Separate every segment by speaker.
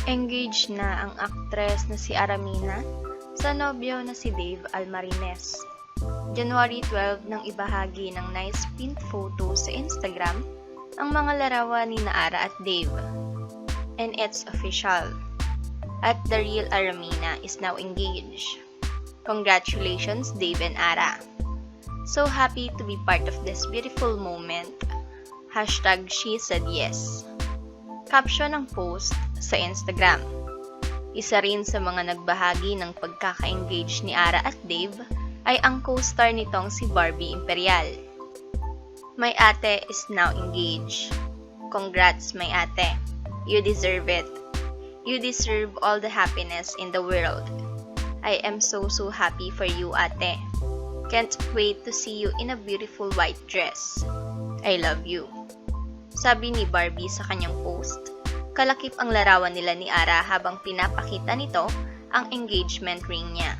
Speaker 1: Engaged na ang aktres na si Aramina sa nobyo na si Dave Almarines. January 12 nang ibahagi ng nice pinned photo sa Instagram ang mga larawan ni Ara at Dave. And it's official. At the real Aramina is now engaged. Congratulations, Dave and Ara. So happy to be part of this beautiful moment. Hashtag she said yes. Caption ng post sa Instagram. Isa rin sa mga nagbahagi ng pagkaka-engage ni Ara at Dave ay ang co-star nitong si Barbie Imperial. My ate is now engaged. Congrats, my ate. You deserve it. You deserve all the happiness in the world. I am so happy for you, ate. Can't wait to see you in a beautiful white dress. I love you. Sabi ni Barbie sa kanyang post. Kalakip ang larawan nila ni Ara habang pinapakita nito ang engagement ring niya.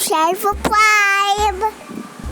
Speaker 2: Share, subscribe!